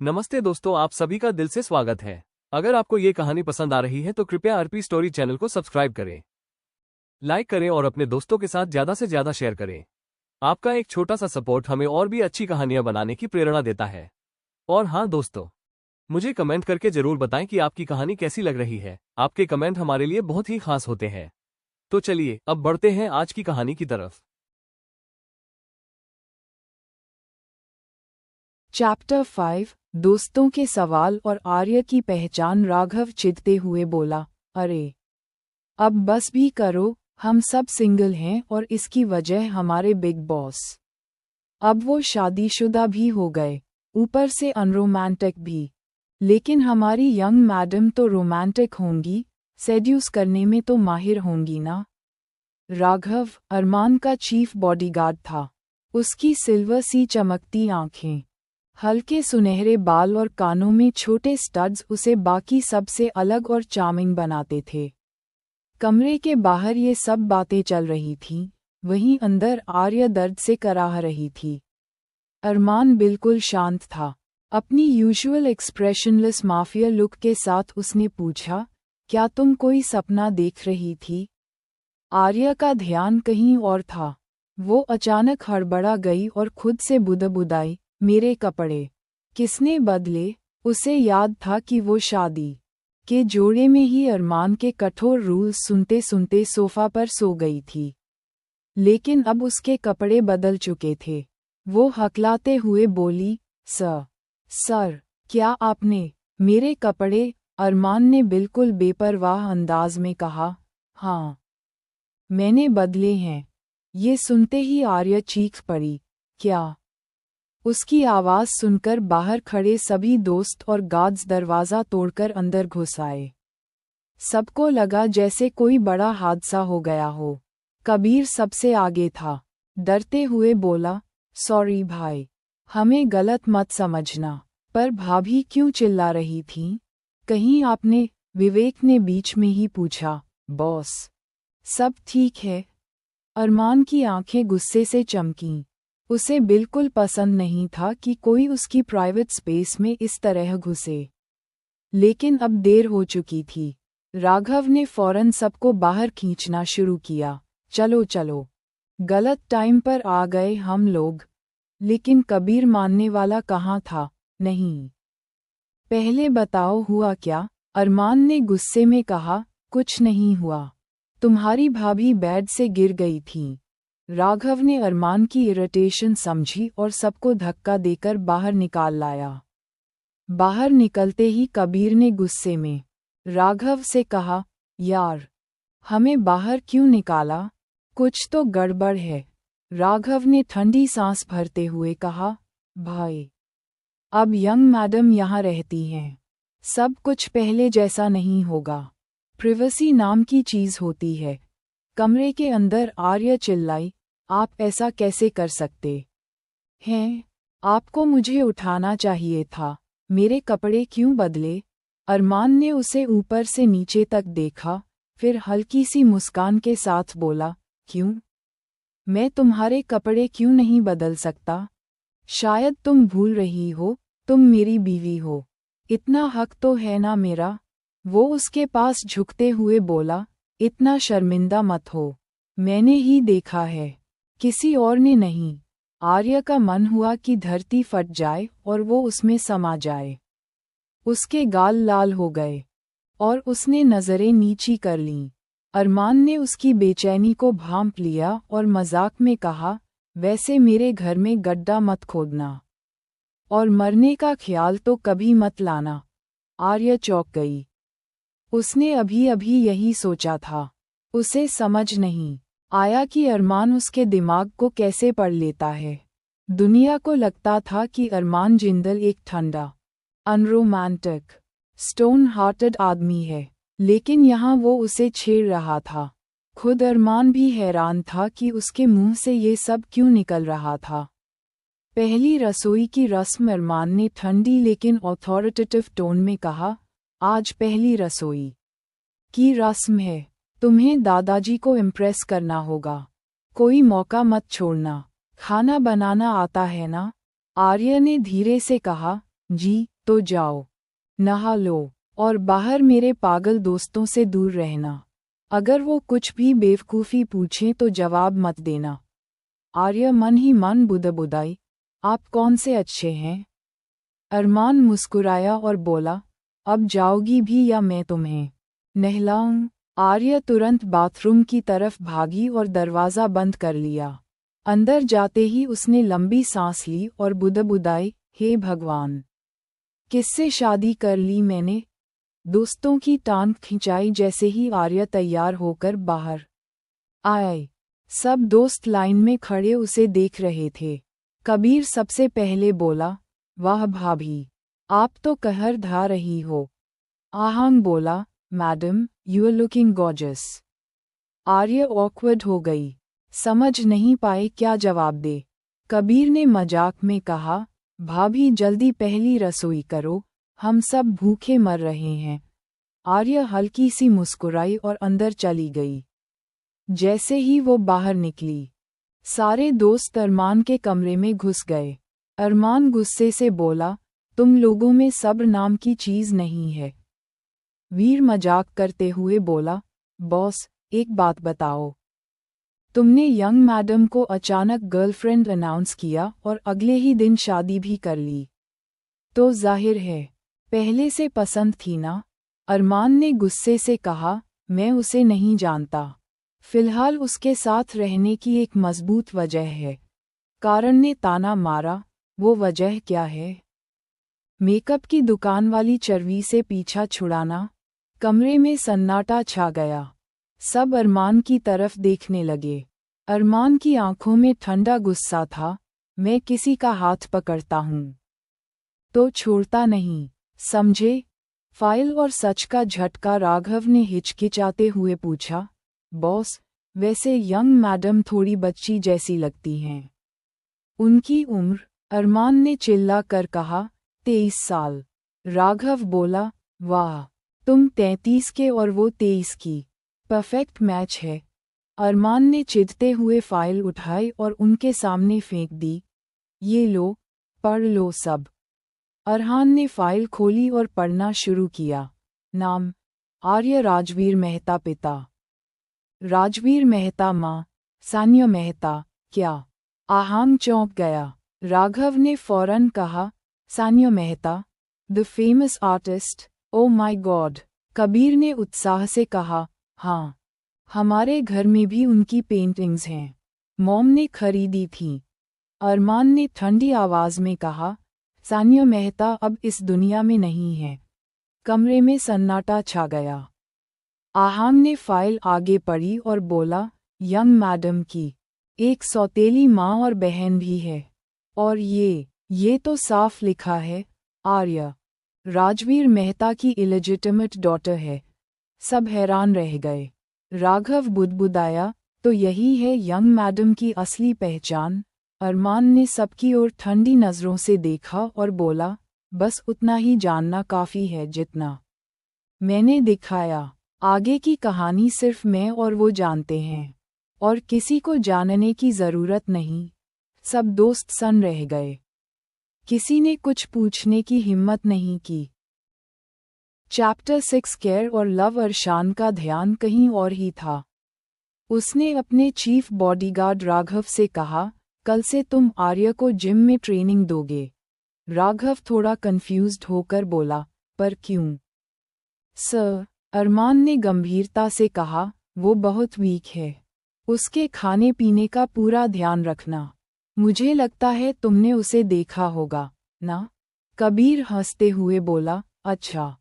नमस्ते दोस्तों, आप सभी का दिल से स्वागत है। अगर आपको ये कहानी पसंद आ रही है तो कृपया आरपी स्टोरी चैनल को सब्सक्राइब करें, लाइक करें और अपने दोस्तों के साथ ज़्यादा से ज़्यादा शेयर करें। आपका एक छोटा सा सपोर्ट हमें और भी अच्छी कहानियां बनाने की प्रेरणा देता है। और हाँ दोस्तों, मुझे कमेंट करके जरूर बताएं कि आपकी कहानी कैसी लग रही है। आपके कमेंट हमारे लिए बहुत ही खास होते हैं। तो चलिए अब बढ़ते हैं आज की कहानी की तरफ। चैप्टर 5 दोस्तों के सवाल और आर्य की पहचान। राघव चिढ़ते हुए बोला, अरे अब बस भी करो, हम सब सिंगल हैं और इसकी वजह हमारे बिग बॉस। अब वो शादीशुदा भी हो गए, ऊपर से अनरोमांटिक भी। लेकिन हमारी यंग मैडम तो रोमांटिक होंगी, सेड्यूस करने में तो माहिर होंगी ना। राघव अरमान का चीफ बॉडीगार्ड था। उसकी सिल्वर सी चमकती आंखें, हल्के सुनहरे बाल और कानों में छोटे स्टड्स उसे बाकी सबसे अलग और चार्मिंग बनाते थे। कमरे के बाहर ये सब बातें चल रही थीं, वहीं अंदर आर्य दर्द से कराह रही थी। अरमान बिल्कुल शांत था। अपनी यूजुअल एक्सप्रेशनलेस माफिया लुक के साथ उसने पूछा, क्या तुम कोई सपना देख रही थी? आर्य का ध्यान कहीं और था। वो अचानक हड़बड़ा गई और खुद से बुदबुदाई, मेरे कपड़े किसने बदले? उसे याद था कि वो शादी के जोड़े में ही अरमान के कठोर रूल्स सुनते सुनते सोफा पर सो गई थी। लेकिन अब उसके कपड़े बदल चुके थे। वो हकलाते हुए बोली, सर, क्या आपने मेरे कपड़े? अरमान ने बिल्कुल बेपरवाह अंदाज में कहा, हाँ, मैंने बदले हैं। ये सुनते ही आर्य चीख पड़ी, क्या? उसकी आवाज़ सुनकर बाहर खड़े सभी दोस्त और गार्ड्स दरवाज़ा तोड़कर अंदर घुस आए। सबको लगा जैसे कोई बड़ा हादसा हो गया हो। कबीर सबसे आगे था। डरते हुए बोला, सॉरी भाई, हमें गलत मत समझना। पर भाभी क्यों चिल्ला रही थीं? कहीं आपने? विवेक ने बीच में ही पूछा। बॉस, सब ठीक है। अरमान की आंखें गुस्से से चमकीं। उसे बिल्कुल पसंद नहीं था कि कोई उसकी प्राइवेट स्पेस में इस तरह घुसे। लेकिन अब देर हो चुकी थी। राघव ने फौरन सबको बाहर खींचना शुरू किया। चलो चलो, गलत टाइम पर आ गए हम लोग। लेकिन कबीर मानने वाला कहाँ था? नहीं। पहले बताओ हुआ क्या? अरमान ने गुस्से में कहा, कुछ नहीं हुआ। तुम्हारी भाभी बेड से गिर गई थीं। राघव ने अरमान की इरिटेशन समझी और सबको धक्का देकर बाहर निकाल लाया। बाहर निकलते ही कबीर ने गुस्से में राघव से कहा, यार, हमें बाहर क्यों निकाला? कुछ तो गड़बड़ है। राघव ने ठंडी सांस भरते हुए कहा, भाई, अब यंग मैडम यहाँ रहती हैं। सब कुछ पहले जैसा नहीं होगा। प्रिवेसी नाम की चीज़ होती है। कमरे के अंदर आर्य चिल्लाई, आप ऐसा कैसे कर सकते हैं? आपको मुझे उठाना चाहिए था। मेरे कपड़े क्यों बदले? अरमान ने उसे ऊपर से नीचे तक देखा, फिर हल्की सी मुस्कान के साथ बोला, क्यों? मैं तुम्हारे कपड़े क्यों नहीं बदल सकता? शायद तुम भूल रही हो, तुम मेरी बीवी हो। इतना हक तो है ना मेरा? वो उसके पास झुकते हुए बोला, इतना शर्मिंदा मत हो। मैंने ही देखा है, किसी और ने नहीं। आर्य का मन हुआ कि धरती फट जाए और वो उसमें समा जाए। उसके गाल लाल हो गए और उसने नज़रें नीची कर लीं। अरमान ने उसकी बेचैनी को भांप लिया और मजाक में कहा, वैसे मेरे घर में गड्ढा मत खोदना और मरने का ख्याल तो कभी मत लाना। आर्य चौंक गई। उसने अभी अभी यही सोचा था। उसे समझ नहीं आया कि अरमान उसके दिमाग को कैसे पढ़ लेता है। दुनिया को लगता था कि अरमान जिंदल एक ठंडा, अनरोमांटिक, स्टोन हार्टेड आदमी है, लेकिन यहाँ वो उसे छेड़ रहा था। खुद अरमान भी हैरान था कि उसके मुंह से ये सब क्यों निकल रहा था। पहली रसोई की रस्म, अरमान ने ठंडी लेकिन ऑथोरिटेटिव टोन में कहा, आज पहली रसोई की रस्म है। तुम्हें दादाजी को इम्प्रेस करना होगा। कोई मौका मत छोड़ना। खाना बनाना आता है ना? आर्य ने धीरे से कहा, जी, तो जाओ, नहा लो, और बाहर मेरे पागल दोस्तों से दूर रहना। अगर वो कुछ भी बेवकूफ़ी पूछें तो जवाब मत देना। आर्य मन ही मन बुदबुदाई, आप कौन से अच्छे हैं? अरमान मुस्कुराया और बोला, अब जाओगी भी या मैं तुम्हें नहलाऊं? आर्य तुरंत बाथरूम की तरफ भागी और दरवाज़ा बंद कर लिया। अंदर जाते ही उसने लंबी सांस ली और बुदबुदाई, हे भगवान, किससे शादी कर ली मैंने? दोस्तों की टांग खिंचाई जैसे ही आर्य तैयार होकर बाहर आए। सब दोस्त लाइन में खड़े उसे देख रहे थे। कबीर सबसे पहले बोला, वाह भाभी, आप तो कहर ढा रही हो। आहंग बोला, madam, you are looking gorgeous. Arya awkward हो गई, समझ नहीं पाए क्या जवाब दे। कबीर ने मजाक में कहा, भाभी जल्दी पहली रसोई करो, हम सब भूखे मर रहे हैं। आर्य हल्की सी मुस्कुराई और अंदर चली गई। जैसे ही वो बाहर निकली, सारे दोस्त अरमान के कमरे में घुस गए। अरमान गुस्से से बोला, तुम लोगों में सब्र नाम की चीज नहीं है। वीर मजाक करते हुए बोला, बॉस, एक बात बताओ, तुमने यंग मैडम को अचानक गर्लफ्रेंड अनाउंस किया और अगले ही दिन शादी भी कर ली, तो जाहिर है पहले से पसंद थी ना? अरमान ने गुस्से से कहा, मैं उसे नहीं जानता। फिलहाल उसके साथ रहने की एक मजबूत वजह है। कारण ने ताना मारा, वो वजह क्या है? मेकअप की दुकान वाली चर्वी से पीछा छुड़ाना। कमरे में सन्नाटा छा गया। सब अरमान की तरफ देखने लगे। अरमान की आंखों में ठंडा गुस्सा था, मैं किसी का हाथ पकड़ता हूँ तो छोड़ता नहीं, समझे? फाइल और सच का झटका। राघव ने हिचकिचाते हुए पूछा, बॉस, वैसे यंग मैडम थोड़ी बच्ची जैसी लगती हैं। उनकी उम्र? अरमान ने चिल्ला कर कहा, 23 साल। राघव बोला, वाह, तुम 33 के और वो 23 की। परफेक्ट मैच है। अरमान ने चिढ़ते हुए फाइल उठाई और उनके सामने फेंक दी। ये लो, पढ़ लो सब। अरहान ने फाइल खोली और पढ़ना शुरू किया। नाम, आर्य राजवीर मेहता। पिता, राजवीर मेहता। माँ, सान्या मेहता। क्या? आहांग चौंक गया। राघव ने फौरन कहा, Sanya Mehta, the famous artist. Oh my god. Kabir ने उत्साह से कहा, हाँ, हमारे घर में भी उनकी पेंटिंग्स हैं। मॉम ने खरीदी थी। अरमान ने ठंडी आवाज में कहा, सान्या मेहता अब इस दुनिया में नहीं है। कमरे में सन्नाटा छा गया। आहांग ने फाइल आगे पढ़ी और बोला, यंग मैडम की एक सौतेली माँ और बहन भी है। और ये तो साफ लिखा है, आर्य राजवीर मेहता की इलेजिटिमेट डॉटर है। सब हैरान रह गए। राघव बुदबुदाया, तो यही है यंग मैडम की असली पहचान। अरमान ने सबकी ओर ठंडी नज़रों से देखा और बोला, बस उतना ही जानना काफ़ी है जितना मैंने दिखाया। आगे की कहानी सिर्फ मैं और वो जानते हैं, और किसी को जानने की ज़रूरत नहीं। सब दोस्त सन्न रह गए। किसी ने कुछ पूछने की हिम्मत नहीं की। चैप्टर 6 केयर और लव। अरशान का ध्यान कहीं और ही था। उसने अपने चीफ बॉडीगार्ड राघव से कहा, कल से तुम आर्य को जिम में ट्रेनिंग दोगे। राघव थोड़ा कंफ्यूज्ड होकर बोला, पर क्यों सर? अरमान ने गंभीरता से कहा, वो बहुत वीक है। उसके खाने पीने का पूरा ध्यान रखना। मुझे लगता है तुमने उसे देखा होगा ना? कबीर हंसते हुए बोला, अच्छा,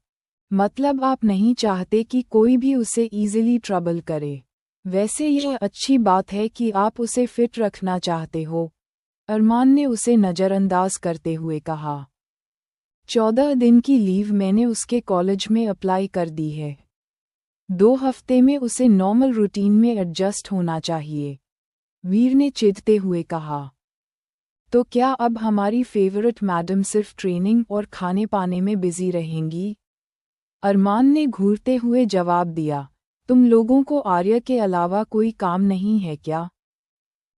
मतलब आप नहीं चाहते कि कोई भी उसे इजीली ट्रबल करे। वैसे यह अच्छी बात है कि आप उसे फिट रखना चाहते हो। अरमान ने उसे नज़रअंदाज करते हुए कहा, 14 दिन की लीव मैंने उसके कॉलेज में अप्लाई कर दी है। 2 हफ्ते में उसे नॉर्मल रूटीन में एडजस्ट होना चाहिए। वीर ने चिढ़ते हुए कहा, तो क्या अब हमारी फेवरेट मैडम सिर्फ ट्रेनिंग और खाने पाने में बिजी रहेंगी? अरमान ने घूरते हुए जवाब दिया, तुम लोगों को आर्य के अलावा कोई काम नहीं है क्या?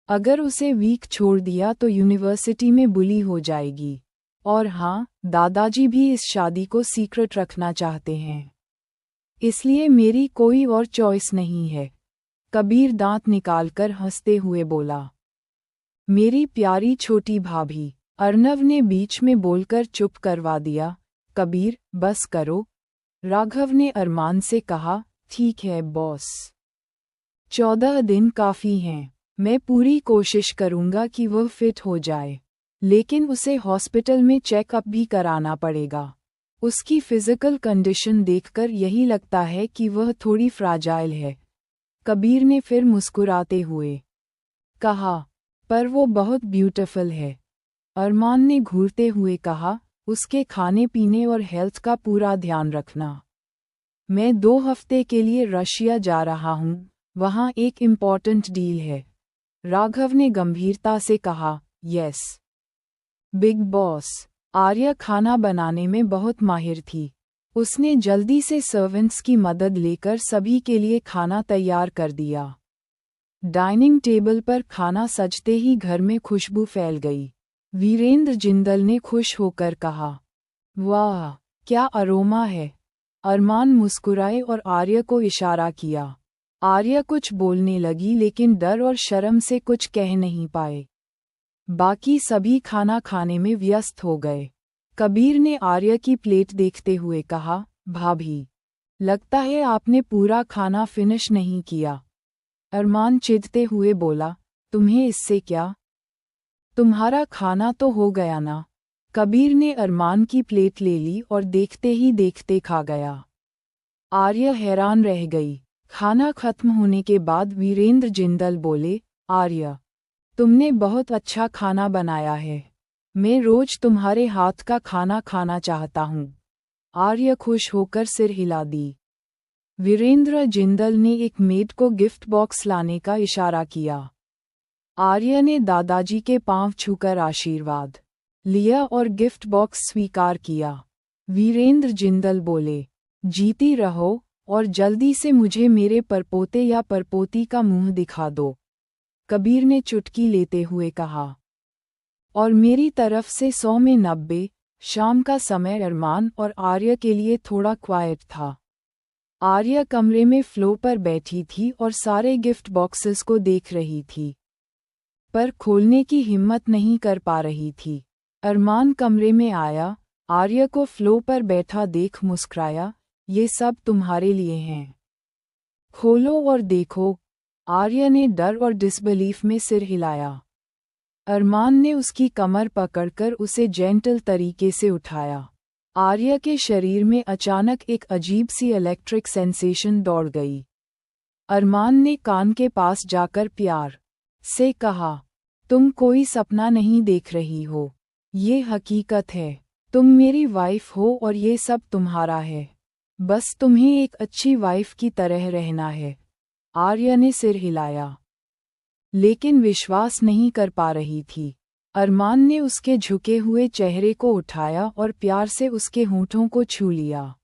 अगर उसे वीक छोड़ दिया तो यूनिवर्सिटी में बुली हो जाएगी, और हाँ, दादाजी भी इस शादी को सीक्रेट रखना चाहते हैं, इसलिए मेरी कोई और चॉइस नहीं है। कबीर दांत निकालकर हंसते हुए बोला। मेरी प्यारी छोटी भाभी, अर्नव ने बीच में बोलकर चुप करवा दिया। कबीर, बस करो। राघव ने अरमान से कहा, ठीक है बॉस। 14 दिन काफ़ी हैं। मैं पूरी कोशिश करूंगा कि वह फिट हो जाए, लेकिन उसे हॉस्पिटल में चेकअप भी कराना पड़ेगा। उसकी फिजिकल कंडीशन देखकर यही लगता है कि वह थोड़ी फ्राजाइल है। कबीर ने फिर मुस्कुराते हुए कहा, पर वो बहुत ब्यूटीफुल है। अरमान ने घूरते हुए कहा, उसके खाने पीने और हेल्थ का पूरा ध्यान रखना। मैं 2 हफ्ते के लिए रशिया जा रहा हूँ, वहाँ एक इम्पॉर्टेंट डील है। राघव ने गंभीरता से कहा, यस बिग बॉस। आर्या खाना बनाने में बहुत माहिर थी। उसने जल्दी से सर्वेंट्स की मदद लेकर सभी के लिए खाना तैयार कर दिया। डाइनिंग टेबल पर खाना सजते ही घर में खुशबू फैल गई। वीरेंद्र जिंदल ने खुश होकर कहा, वाह क्या अरोमा है। अरमान मुस्कुराए और आर्या को इशारा किया। आर्या कुछ बोलने लगी लेकिन डर और शर्म से कुछ कह नहीं पाए। बाकी सभी खाना खाने में व्यस्त हो गए। कबीर ने आर्या की प्लेट देखते हुए कहा, भाभी, लगता है आपने पूरा खाना फिनिश नहीं किया। अरमान चिढ़ते हुए बोला, तुम्हें इससे क्या? तुम्हारा खाना तो हो गया ना। कबीर ने अरमान की प्लेट ले ली और देखते ही देखते खा गया। आर्या हैरान रह गई। खाना खत्म होने के बाद वीरेंद्र जिंदल बोले, आर्या, तुमने बहुत अच्छा खाना बनाया है। मैं रोज तुम्हारे हाथ का खाना खाना चाहता हूँ। आर्या खुश होकर सिर हिला दी। वीरेंद्र जिंदल ने एक मेड को गिफ्ट बॉक्स लाने का इशारा किया। आर्या ने दादाजी के पांव छूकर आशीर्वाद लिया और गिफ्ट बॉक्स स्वीकार किया। वीरेंद्र जिंदल बोले, जीती रहो और जल्दी से मुझे मेरे परपोते या परपोती का मुंह दिखा दो। कबीर ने चुटकी लेते हुए कहा, और मेरी तरफ से 100 में 90। शाम का समय अरमान और आर्या के लिए थोड़ा क्वाइट था। आर्या कमरे में फ्लो पर बैठी थी और सारे गिफ्ट बॉक्सेस को देख रही थी, पर खोलने की हिम्मत नहीं कर पा रही थी। अरमान कमरे में आया, आर्या को फ्लो पर बैठा देख मुस्कुराया, ये सब तुम्हारे लिए हैं, खोलो और देखो। आर्या ने डर और डिसबिलीफ में सिर हिलाया। अरमान ने उसकी कमर पकड़कर उसे जेंटल तरीके से उठाया। आर्या के शरीर में अचानक एक अजीब सी इलेक्ट्रिक सेंसेशन दौड़ गई। अरमान ने कान के पास जाकर प्यार से कहा, तुम कोई सपना नहीं देख रही हो, ये हकीकत है। तुम मेरी वाइफ हो और ये सब तुम्हारा है। बस तुम्हें एक अच्छी वाइफ की तरह रहना है। आर्या ने सिर हिलाया, लेकिन विश्वास नहीं कर पा रही थी। अरमान ने उसके झुके हुए चेहरे को उठाया और प्यार से उसके होंठों को छू लिया।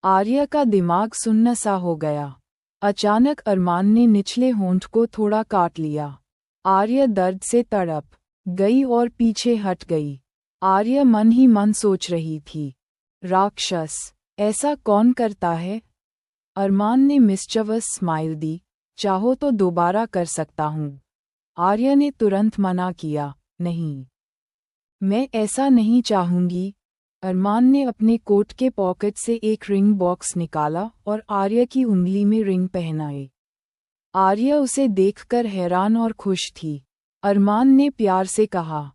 आर्या का दिमाग सुन्न सा हो गया। अचानक अरमान ने निचले होंठ को थोड़ा काट लिया। आर्या दर्द से तड़प गई और पीछे हट गई। आर्या मन ही मन सोच रही थी, राक्षस, ऐसा कौन करता है? अरमान ने मिस्चीवियस स्माइल दी, चाहो तो दोबारा कर सकता हूँ। आर्या ने तुरंत मना किया, नहीं, मैं ऐसा नहीं चाहूंगी। अरमान ने अपने कोट के पॉकेट से एक रिंग बॉक्स निकाला और आर्या की उंगली में रिंग पहनाए। आर्या उसे देखकर हैरान और खुश थी। अरमान ने प्यार से कहा,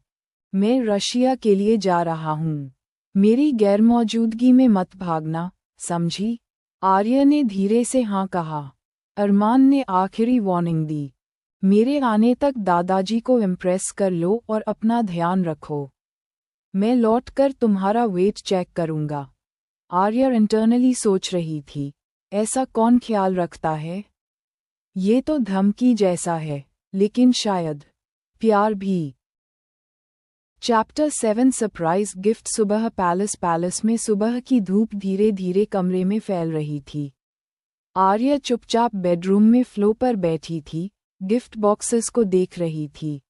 मैं रशिया के लिए जा रहा हूँ, मेरी गैरमौजूदगी में मत भागना, समझी? आर्या ने धीरे से हाँ कहा। अरमान ने आखिरी वार्निंग दी, मेरे आने तक दादाजी को इम्प्रेस कर लो और अपना ध्यान रखो। मैं लौटकर तुम्हारा वेट चेक करूंगा। आर्या इंटरनली सोच रही थी, ऐसा कौन ख्याल रखता है? ये तो धमकी जैसा है, लेकिन शायद प्यार भी। Chapter 7 surprise gift. सुबह पैलेस में सुबह की धूप धीरे धीरे कमरे में फैल रही थी। आर्या चुपचाप बेडरूम में फ्लो पर बैठी थी, गिफ्ट बॉक्सेस को देख रही थी।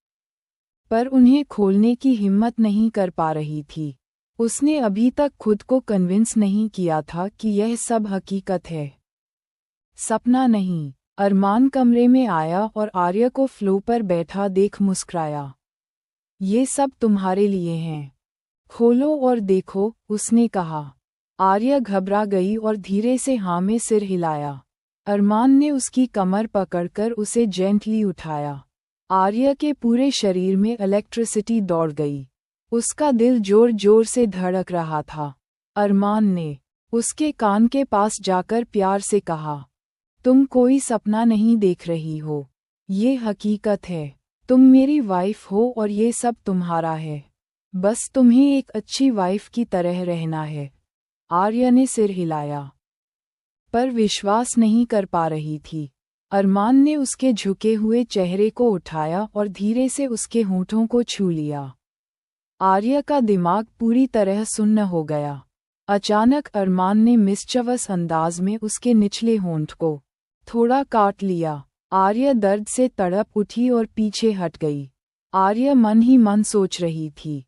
पर उन्हें खोलने की हिम्मत नहीं कर पा रही थी। उसने अभी तक खुद को कन्विंस नहीं किया था कि यह सब हकीकत है, सपना नहीं। अरमान कमरे में आया और आर्य को फ्लो पर बैठा देख मुस्कुराया। ये सब तुम्हारे लिए हैं, खोलो और देखो, उसने कहा। आर्य घबरा गई और धीरे से हाँ में सिर हिलाया। अरमान ने उसकी कमर पकड़कर उसे जेंटली उठाया। आर्य के पूरे शरीर में इलेक्ट्रिसिटी दौड़ गई। उसका दिल जोर जोर से धड़क रहा था। अरमान ने उसके कान के पास जाकर प्यार से कहा, तुम कोई सपना नहीं देख रही हो, ये हकीकत है। तुम मेरी वाइफ हो और ये सब तुम्हारा है। बस तुम्हें एक अच्छी वाइफ की तरह रहना है। आर्य ने सिर हिलाया, पर विश्वास नहीं कर पा रही थी। अरमान ने उसके झुके हुए चेहरे को उठाया और धीरे से उसके होठों को छू लिया। आर्य का दिमाग पूरी तरह सुन्न हो गया। अचानक अरमान ने मिस्चीवस अंदाज में उसके निचले होंठ को थोड़ा काट लिया। आर्य दर्द से तड़प उठी और पीछे हट गई। आर्य मन ही मन सोच रही थी,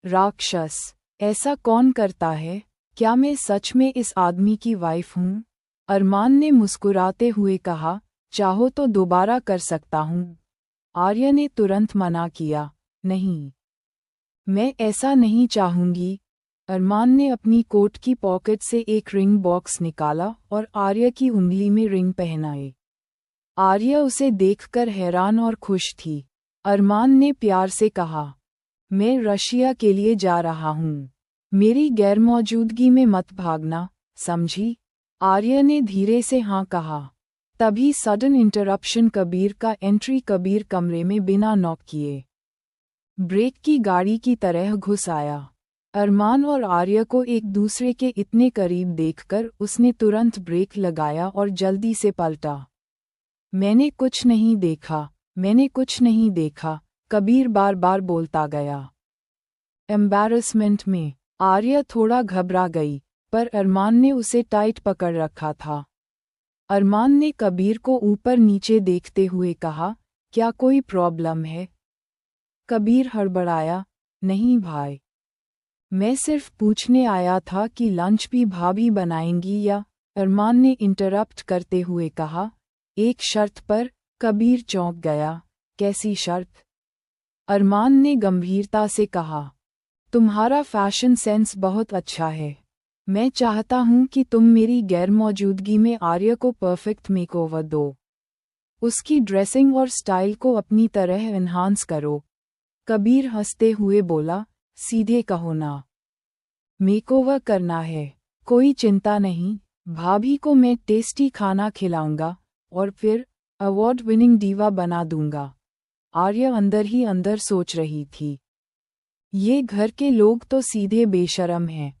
राक्षस, ऐसा कौन करता है? क्या मैं सच में इस आदमी की वाइफ हूँ? अरमान ने मुस्कुराते हुए कहा, चाहो तो दोबारा कर सकता हूँ। आर्य ने तुरंत मना किया, नहीं, मैं ऐसा नहीं चाहूंगी। अरमान ने अपनी कोट की पॉकेट से एक रिंग बॉक्स निकाला और आर्य की उंगली में रिंग पहनाए। आर्य उसे देखकर हैरान और खुश थी। अरमान ने प्यार से कहा, मैं रशिया के लिए जा रहा हूँ, मेरी गैरमौजूदगी में मत भागना, समझी? आर्य ने धीरे से हाँ कहा। तभी सडन इंटरप्शन कबीर का एंट्री। कबीर कमरे में बिना नॉक किए ब्रेक की गाड़ी की तरह घुस आया। अरमान और आर्य को एक दूसरे के इतने करीब देखकर उसने तुरंत ब्रेक लगाया और जल्दी से पलटा। मैंने कुछ नहीं देखा, मैंने कुछ नहीं देखा, कबीर बार बार बोलता गया। एम्बैरसमेंट में आर्य थोड़ा घबरा गई, पर अरमान ने उसे टाइट पकड़ रखा था। अरमान ने कबीर को ऊपर नीचे देखते हुए कहा, क्या कोई प्रॉब्लम है? कबीर हड़बड़ाया, नहीं भाई, मैं सिर्फ पूछने आया था कि लंच भी भाभी बनाएंगी या? अरमान ने इंटरप्ट करते हुए कहा, एक शर्त पर। कबीर चौंक गया, कैसी शर्त? अरमान ने गंभीरता से कहा, तुम्हारा फैशन सेंस बहुत अच्छा है। मैं चाहता हूं कि तुम मेरी गैरमौजूदगी में आर्य को परफेक्ट मेकओवर दो। उसकी ड्रेसिंग और स्टाइल को अपनी तरह एनहांस करो। कबीर हंसते हुए बोला, सीधे कहो ना। मेकओवर करना है, कोई चिंता नहीं, भाभी को मैं टेस्टी खाना खिलाऊंगा और फिर अवार्ड विनिंग डीवा बना दूंगा। आर्य अंदर ही अंदर सोच रही थी, ये घर के लोग तो सीधे बेशर्म हैं।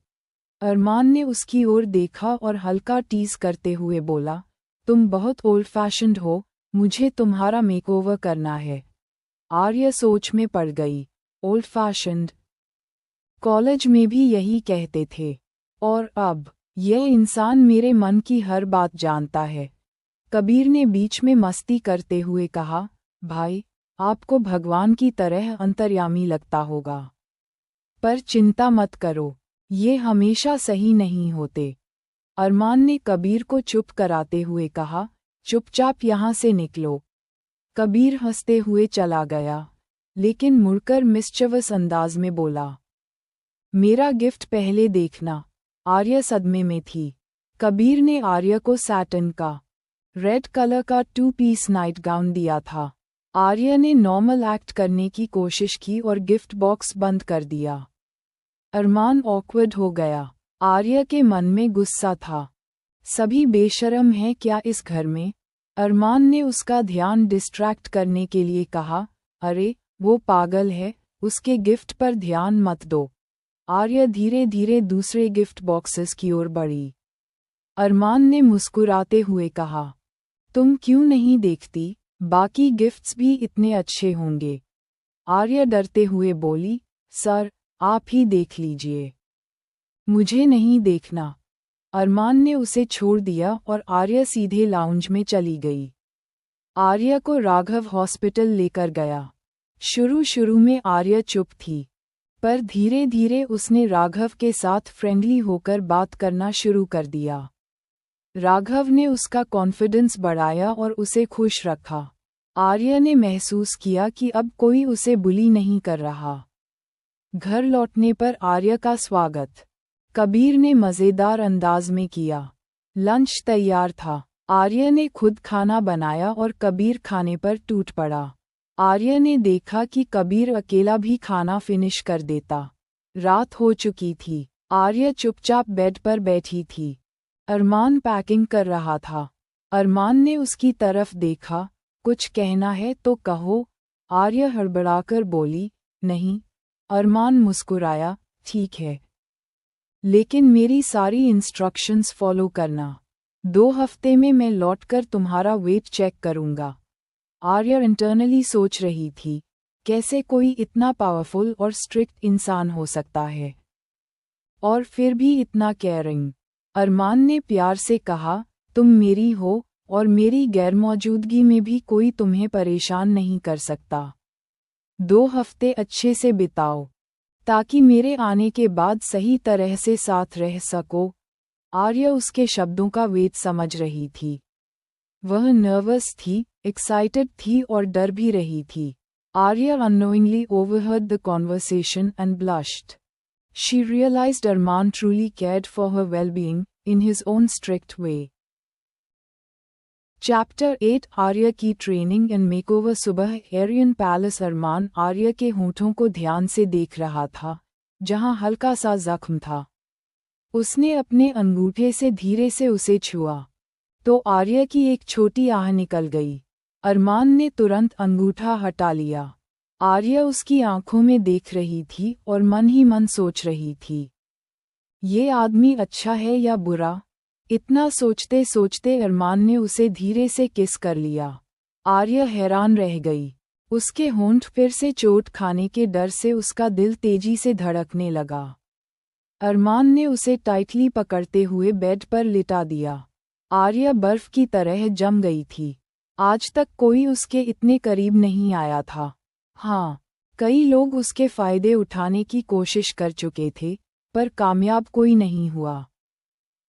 अरमान ने उसकी ओर देखा और हल्का टीज करते हुए बोला, तुम बहुत ओल्ड फैशन्ड हो, मुझे तुम्हारा मेकओवर करना है। आर्य सोच में पड़ गई, ओल्ड फैशन्ड? कॉलेज में भी यही कहते थे, और अब यह इंसान मेरे मन की हर बात जानता है। कबीर ने बीच में मस्ती करते हुए कहा, भाई, आपको भगवान की तरह अंतर्यामी लगता होगा, पर चिंता मत करो, ये हमेशा सही नहीं होते। अरमान ने कबीर को चुप कराते हुए कहा, चुपचाप यहाँ से निकलो। कबीर हंसते हुए चला गया, लेकिन मुड़कर मिस्चीवस अंदाज में बोला, मेरा गिफ्ट पहले देखना। आर्य सदमे में थी। कबीर ने आर्य को सैटिन का रेड कलर का 2 पीस नाइट गाउन दिया था। आर्य ने नॉर्मल एक्ट करने की कोशिश की और गिफ्ट बॉक्स बंद कर दिया। अरमान ऑकवर्ड हो गया। आर्य के मन में गुस्सा था, सभी बेशर्म हैं क्या इस घर में? अरमान ने उसका ध्यान डिस्ट्रैक्ट करने के लिए कहा, अरे वो पागल है, उसके गिफ्ट पर ध्यान मत दो। आर्य धीरे धीरे दूसरे गिफ्ट बॉक्सेस की ओर बढ़ी। अरमान ने मुस्कुराते हुए कहा, तुम क्यों नहीं देखती, बाकी गिफ्ट्स भी इतने अच्छे होंगे। आर्य डरते हुए बोली, सर, आप ही देख लीजिए, मुझे नहीं देखना। अरमान ने उसे छोड़ दिया और आर्य सीधे लाउंज में चली गई। आर्य को राघव हॉस्पिटल लेकर गया। शुरू में आर्या चुप थी, पर धीरे धीरे उसने राघव के साथ फ्रेंडली होकर बात करना शुरू कर दिया। राघव ने उसका कॉन्फिडेंस बढ़ाया और उसे खुश रखा। आर्या ने महसूस किया कि अब कोई उसे बुली नहीं कर रहा। घर लौटने पर आर्या का स्वागत कबीर ने मज़ेदार अंदाज में किया। लंच तैयार था। आर्या ने खुद खाना बनाया और कबीर खाने पर टूट पड़ा। आर्या ने देखा कि कबीर अकेला भी खाना फिनिश कर देता। रात हो चुकी थी। आर्या चुपचाप बेड पर बैठी थी। अरमान पैकिंग कर रहा था। अरमान ने उसकी तरफ देखा। कुछ कहना है तो कहो। आर्या हड़बड़ाकर बोली, नहीं। अरमान मुस्कुराया, ठीक है, लेकिन मेरी सारी इंस्ट्रक्शंस फॉलो करना। 2 हफ्ते में मैं लौटकर तुम्हारा वेट चेक करूंगा। आर्या इंटरनली सोच रही थी, कैसे कोई इतना पावरफुल और स्ट्रिक्ट इंसान हो सकता है, और फिर भी इतना केयरिंग। अरमान ने प्यार से कहा, तुम मेरी हो और मेरी गैरमौजूदगी में भी कोई तुम्हें परेशान नहीं कर सकता। 2 हफ्ते अच्छे से बिताओ, ताकि मेरे आने के बाद सही तरह से साथ रह सको। आर्या उसके शब्दों का वेट समझ रही थी। वह नर्वस थी, एक्साइटेड थी और डर भी रही थी। Arya unknowingly overheard the conversation and blushed. She realized Arman truly cared for her well-being, in his own strict way. Chapter 8 Arya की ट्रेनिंग एंड मेकओवर। सुबह एरियन पैलेस। अरमान आर्या के होठों को ध्यान से देख रहा था, जहां हल्का सा जख्म था। उसने अपने अंगूठे से धीरे से उसे छुआ, तो आर्या की एक छोटी आह निकल गई। अरमान ने तुरंत अंगूठा हटा लिया। आर्या उसकी आंखों में देख रही थी और मन ही मन सोच रही थी, ये आदमी अच्छा है या बुरा। इतना सोचते सोचते अरमान ने उसे धीरे से किस कर लिया। आर्या हैरान रह गई। उसके होंठ फिर से चोट खाने के डर से उसका दिल तेजी से धड़कने लगा। अरमान ने उसे टाइटली पकड़ते हुए बेड पर लिटा दिया। आर्या बर्फ की तरह जम गई थी। आज तक कोई उसके इतने करीब नहीं आया था। हाँ, कई लोग उसके फायदे उठाने की कोशिश कर चुके थे, पर कामयाब कोई नहीं हुआ।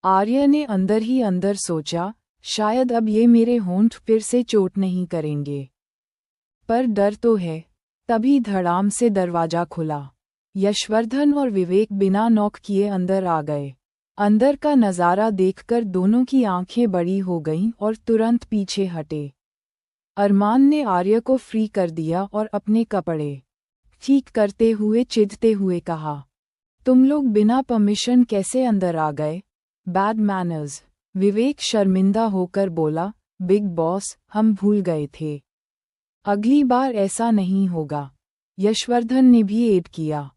आर्या ने अंदर ही अंदर सोचा, शायद अब ये मेरे होंठ फिर से चोट नहीं करेंगे। पर डर तो है। तभी धड़ाम से दरवाजा खुला। यशवर्धन और विवेक बिना नॉक किए अंदर आ गए। अंदर का नज़ारा देखकर दोनों की आंखें बड़ी हो गईं और तुरंत पीछे हटे। अरमान ने आर्या को फ्री कर दिया और अपने कपड़े ठीक करते हुए चिढ़ते हुए कहा, तुम लोग बिना परमिशन कैसे अंदर आ गए? Bad manners. विवेक शर्मिंदा होकर बोला, बिग बॉस, हम भूल गए थे। अगली बार ऐसा नहीं होगा। यशवर्धन ने भी ऐड किया।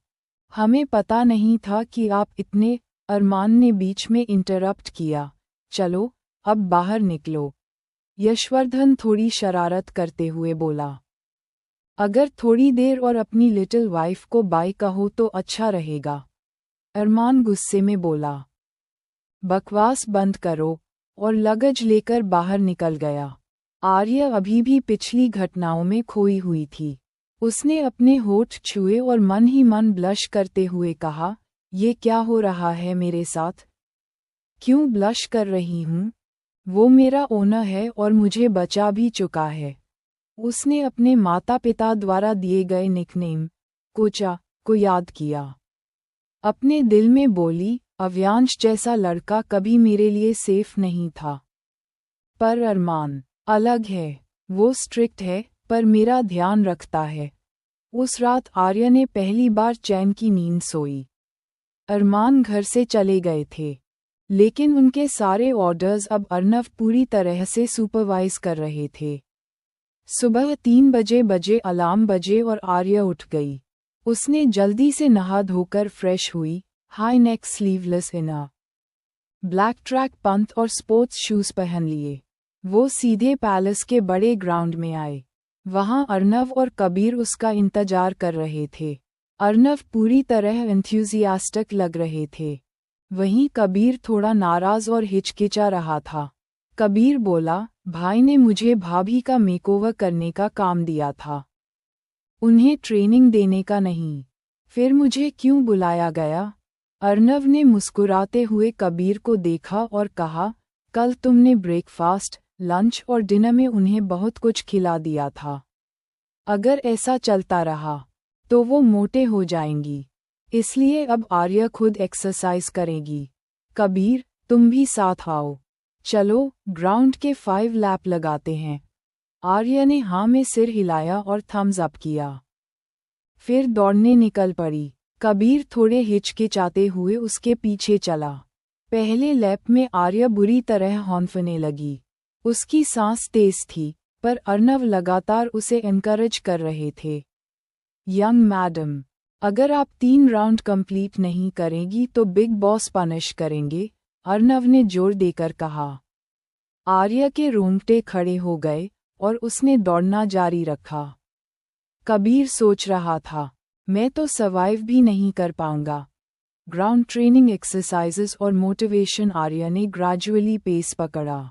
हमें पता नहीं था कि आप इतने। अरमान ने बीच में इंटरप्ट किया, चलो अब बाहर निकलो। यशवर्धन थोड़ी शरारत करते हुए बोला, अगर थोड़ी देर और अपनी लिटिल वाइफ को बाय कहो तो अच्छा रहेगा। अरमान गुस्से में बोला, बकवास बंद करो, और लगेज लेकर बाहर निकल गया। आर्या अभी भी पिछली घटनाओं में खोई हुई थी। उसने अपने होठ छुए और मन ही मन ब्लश करते हुए कहा, ये क्या हो रहा है मेरे साथ? क्यों ब्लश कर रही हूँ? वो मेरा ओनर है और मुझे बचा भी चुका है। उसने अपने माता पिता द्वारा दिए गए निकनेम कोचा को याद किया। अपने दिल में बोली, अव्यांश जैसा लड़का कभी मेरे लिए सेफ नहीं था। पर अरमान अलग है। वो स्ट्रिक्ट है, पर मेरा ध्यान रखता है। उस रात आर्या ने पहली बार चैन की नींद सोई। अरमान घर से चले गए थे, लेकिन उनके सारे ऑर्डर्स अब अर्नव पूरी तरह से सुपरवाइज कर रहे थे। सुबह 3 बजे अलार्म बजे और आर्या उठ गई। उसने जल्दी से नहा धोकर फ्रेश हुई, high neck sleeveless inner, black track Pant और स्पोर्ट्स शूज पहन लिए। वो सीधे पैलेस के बड़े ग्राउंड में आए। वहां अर्नव और कबीर उसका इंतजार कर रहे थे। अर्नव पूरी तरह एंथुसियास्टिक लग रहे थे, वहीं कबीर थोड़ा नाराज और हिचकिचा रहा था। कबीर बोला, भाई ने मुझे भाभी का मेकओवर करने का काम दिया था। उन्हें ट्रेनिंग देने का नहीं। फिर मुझे क्यों बुलाया गया? अर्नव ने मुस्कुराते हुए कबीर को देखा और कहा, कल तुमने ब्रेकफास्ट, लंच और डिनर में उन्हें बहुत कुछ खिला दिया था। अगर ऐसा चलता रहा तो वो मोटे हो जाएंगी। इसलिए अब आर्या खुद एक्सरसाइज करेगी। कबीर, तुम भी साथ आओ। चलो, ग्राउंड के 5 लैप लगाते हैं। आर्या ने हाँ में सिर हिलाया और थम्स अप किया। फिर दौड़ने निकल पड़ी। कबीर थोड़े हिचकिचाते हुए उसके पीछे चला। पहले लैप में आर्या बुरी तरह हौंफने लगी। उसकी सांस तेज थी, पर अर्नव लगातार उसे एनकरेज कर रहे थे। यंग मैडम, अगर आप 3 राउंड कंप्लीट नहीं करेंगी तो बिग बॉस पनिश करेंगे, अर्नव ने जोर देकर कहा। आर्या के रोंगटे खड़े हो गए और उसने दौड़ना जारी रखा। कबीर सोच रहा था, मैं तो सर्वाइव भी नहीं कर पाऊंगा। ग्राउंड ट्रेनिंग एक्सरसाइजेस और मोटिवेशन। आर्या ने ग्रेजुअली पेस पकड़ा।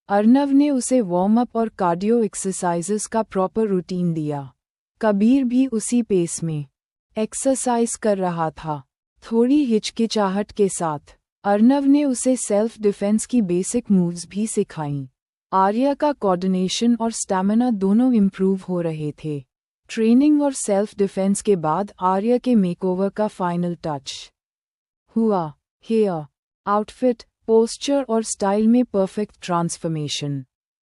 अर्नव ने उसे वार्म अप और कार्डियो एक्सरसाइजेस का प्रॉपर रूटीन दिया। कबीर भी उसी पेस में एक्सरसाइज कर रहा था, थोड़ी हिचकिचाहट के साथ। अर्नव ने उसे सेल्फ डिफेंस की बेसिक मूव्स भी सिखाईं। आर्या का कोऑर्डिनेशन और स्टैमिना दोनों इम्प्रूव हो रहे थे। ट्रेनिंग और सेल्फ डिफेंस के बाद आर्या के मेकओवर का फाइनल टच हुआ। हेयर, आउटफिट, पोस्चर और स्टाइल में परफेक्ट ट्रांसफॉर्मेशन।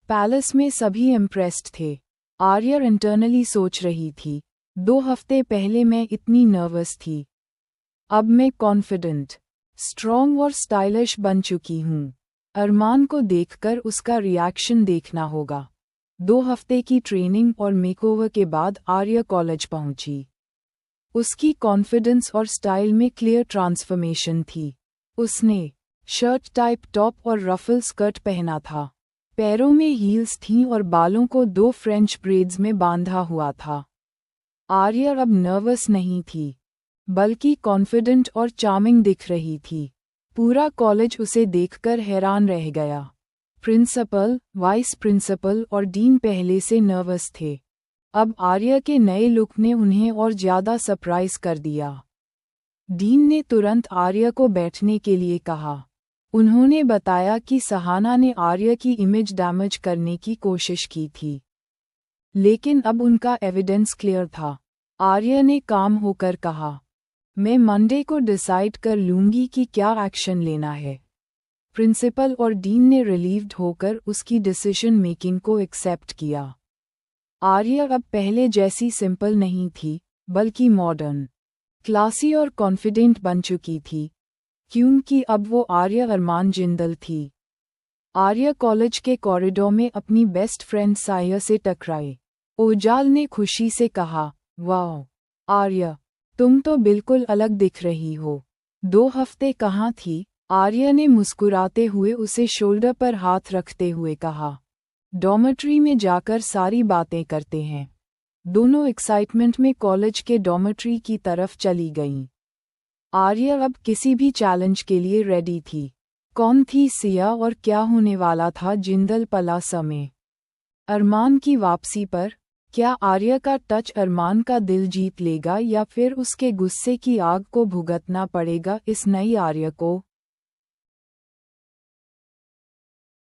पैलेस में सभी इम्प्रेस्ड थे। आर्या इंटरनली सोच रही थी, 2 हफ्ते पहले मैं इतनी नर्वस थी, अब मैं कॉन्फिडेंट, स्ट्रॉन्ग और स्टाइलिश बन चुकी हूँ। अरमान को देखकर उसका रिएक्शन देखना होगा। 2 हफ्ते की ट्रेनिंग और मेकओवर के बाद आर्या कॉलेज पहुंची। उसकी कॉन्फिडेंस और स्टाइल में क्लियर ट्रांसफॉर्मेशन थी। उसने शर्ट टाइप टॉप और रफल स्कर्ट पहना था। पैरों में हील्स थीं और बालों को 2 फ्रेंच ब्रेड्स में बांधा हुआ था। आर्या अब नर्वस नहीं थी, बल्कि कॉन्फिडेंट और चार्मिंग दिख रही थी। पूरा कॉलेज उसे देखकर हैरान रह गया। प्रिंसिपल, वाइस प्रिंसिपल और डीन पहले से नर्वस थे। अब आर्या के नए लुक ने उन्हें और ज्यादा सरप्राइज कर दिया। डीन ने तुरंत आर्या को बैठने के लिए कहा। उन्होंने बताया कि सहाना ने आर्या की इमेज डैमेज करने की कोशिश की थी, लेकिन अब उनका एविडेंस क्लियर था। आर्या ने काम होकर कहा, मैं मंडे को डिसाइड कर लूंगी कि क्या एक्शन लेना है। प्रिंसिपल और डीन ने रिलीव्ड होकर उसकी डिसीजन मेकिंग को एक्सेप्ट किया। आर्या अब पहले जैसी सिंपल नहीं थी, बल्कि मॉडर्न, क्लासी और कॉन्फिडेंट बन चुकी थी, क्योंकि अब वो आर्या अरमान जिंदल थी। आर्या कॉलेज के कॉरिडोर में अपनी बेस्ट फ्रेंड साया से टकराए। ओजाल ने खुशी से कहा, वाह आर्या, तुम तो बिल्कुल अलग दिख रही हो। 2 हफ्ते कहाँ थी? आर्या ने मुस्कुराते हुए उसे शोल्डर पर हाथ रखते हुए कहा, डॉर्मेट्री में जाकर सारी बातें करते हैं। दोनों एक्साइटमेंट में कॉलेज के डॉर्मेट्री की तरफ चली गईं। आर्या अब किसी भी चैलेंज के लिए रेडी थी। कौन थी सिया और क्या होने वाला था जिंदल पलासा में? अरमान की वापसी पर क्या आर्या का टच अरमान का दिल जीत लेगा या फिर उसके गुस्से की आग को भुगतना पड़ेगा? इस नई आर्या को